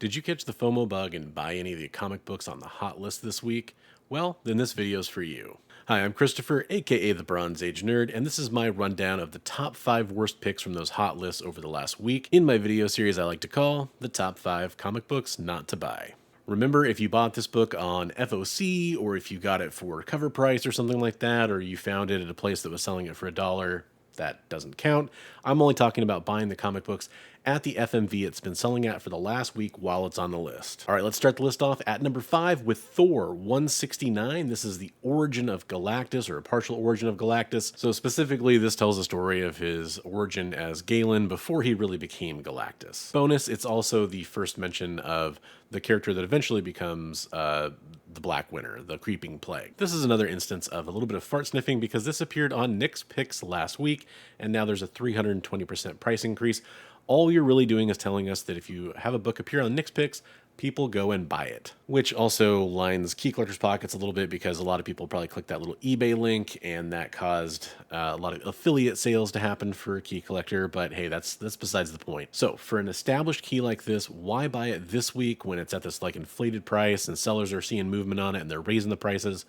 Did you catch the FOMO bug and buy any of the comic books on the hot list this week? Well, then this video's for you. Hi, I'm Christopher, aka the Bronze Age Nerd, and this is my rundown of the top 5 worst picks from those hot lists over the last week in my video series I like to call the Top 5 Comic Books Not to Buy. Remember, if you bought this book on FOC, or if you got it for cover price or something like that, or you found it at a place that was selling it for $1, that doesn't count. I'm only talking about buying the comic books at the FMV it's been selling at for the last week while it's on the list. All right, let's start the list off at number 5 with Thor 169. This is the origin of Galactus, or a partial origin of Galactus. So specifically, this tells the story of his origin as Galen before he really became Galactus. Bonus, it's also the first mention of the character that eventually becomes the Black Winter, the Creeping Plague. This is another instance of a little bit of fart sniffing because this appeared on Nick's Picks last week, and now there's a 320% price increase. All you're really doing is telling us that if you have a book appear on Nick's Picks, people go and buy it, which also lines key collectors' pockets a little bit because a lot of people probably clicked that little eBay link, and that caused a lot of affiliate sales to happen for a key collector. But hey, that's besides the point. So for an established key like this, why buy it this week when it's at this like inflated price and sellers are seeing movement on it and they're raising the prices?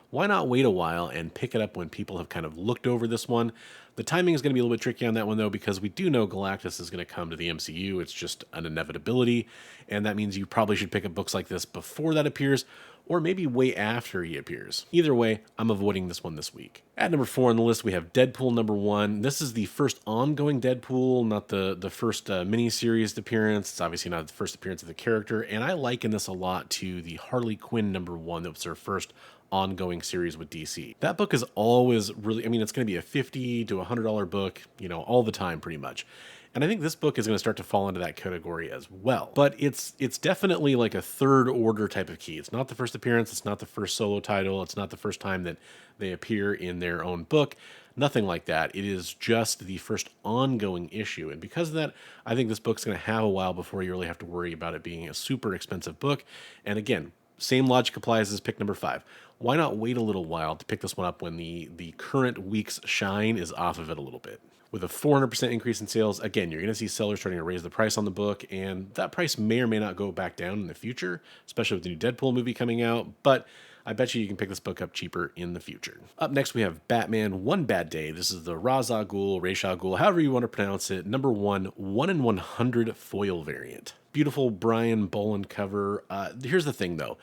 Why not wait a while and pick it up when people have kind of looked over this one? The timing is going to be a little bit tricky on that one, though, because we do know Galactus is going to come to the MCU. It's just an inevitability, and that means you probably should pick up books like this before that appears, or maybe way after he appears. Either way, I'm avoiding this one this week. At number 4 on the list, we have Deadpool number 1. This is the first ongoing Deadpool, not the first mini-series appearance. It's obviously not the first appearance of the character, and I liken this a lot to the Harley Quinn number 1 that was her first ongoing series with DC. That book is always really, I mean, it's going to be a $50 to $100 book, all the time pretty much. And I think this book is going to start to fall into that category as well. But it's definitely like a third order type of key. It's not the first appearance, it's not the first solo title, it's not the first time that they appear in their own book. Nothing like that. It is just the first ongoing issue. And because of that, I think this book's going to have a while before you really have to worry about it being a super expensive book. And again, same logic applies as pick number 5. Why not wait a little while to pick this one up when the current week's shine is off of it a little bit? With a 400% increase in sales, again, you're going to see sellers starting to raise the price on the book, and that price may or may not go back down in the future, especially with the new Deadpool movie coming out, but I bet you can pick this book up cheaper in the future. Up next, we have Batman One Bad Day. This is the Ra's al Ghul, Ra's al Ghul, however you want to pronounce it, number 1, 1 in 100 foil variant. Beautiful Brian Boland cover. Here's the thing, though.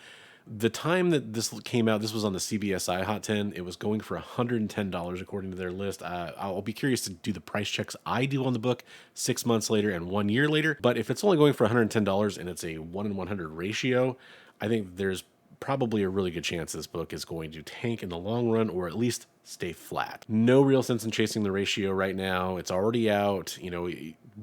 The time that this came out, this was on the CBSI Hot 10. It was going for $110 according to their list. I'll be curious to do the price checks I do on the book 6 months later and 1 year later. But if it's only going for $110 and it's a 1 in 100 ratio, I think there's probably a really good chance this book is going to tank in the long run, or at least stay flat. No real sense in chasing the ratio right now. It's already out.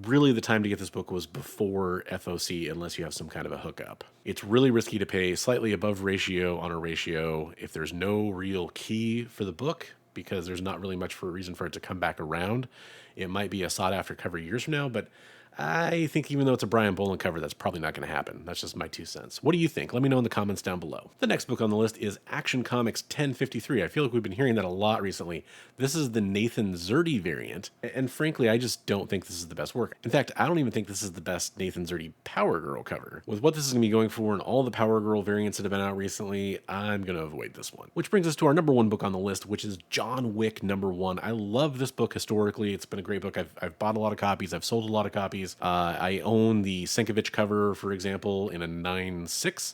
Really the time to get this book was before FOC, unless you have some kind of a hookup. It's really risky to pay slightly above ratio on a ratio if there's no real key for the book, because there's not really much for a reason for it to come back around. It might be a sought after cover years from now, but I think even though it's a Brian Boland cover, that's probably not going to happen. That's just my 2 cents. What do you think? Let me know in the comments down below. The next book on the list is Action Comics 1053. I feel like we've been hearing that a lot recently. This is the Nathan Zerdy variant, and frankly, I just don't think this is the best work. In fact, I don't even think this is the best Nathan Zerdy Power Girl cover. With what this is going to be going for and all the Power Girl variants that have been out recently, I'm going to avoid this one. Which brings us to our number 1 book on the list, which is John Wick number 1. I love this book historically. It's been a great book. I've bought a lot of copies. I've sold a lot of copies. I own the Sienkiewicz cover, for example, in a 9.6.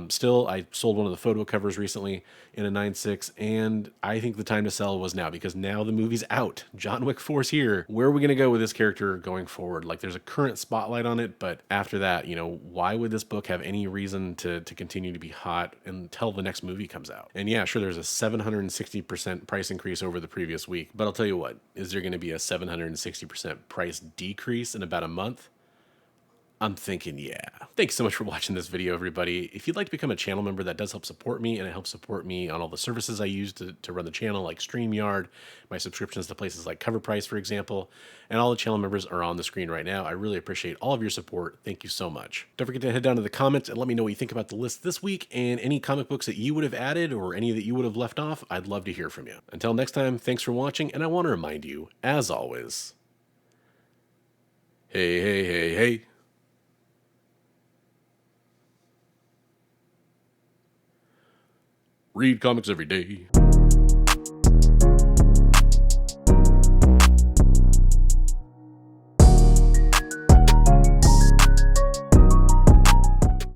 Still, I sold one of the photo covers recently in a 9.6, and I think the time to sell was now, because now the movie's out. John Wick 4's here. Where are we going to go with this character going forward? Like, there's a current spotlight on it, but after that, why would this book have any reason to continue to be hot until the next movie comes out? And yeah, sure, there's a 760% price increase over the previous week, but I'll tell you what, is there going to be a 760% price decrease in about a month? I'm thinking, yeah. Thanks so much for watching this video, everybody. If you'd like to become a channel member, that does help support me, and it helps support me on all the services I use to run the channel, like StreamYard, my subscriptions to places like COVRPRICE, for example, and all the channel members are on the screen right now. I really appreciate all of your support. Thank you so much. Don't forget to head down to the comments and let me know what you think about the list this week, and any comic books that you would have added or any that you would have left off. I'd love to hear from you. Until next time, thanks for watching, and I want to remind you, as always, hey, hey, hey, hey. Read comics every day.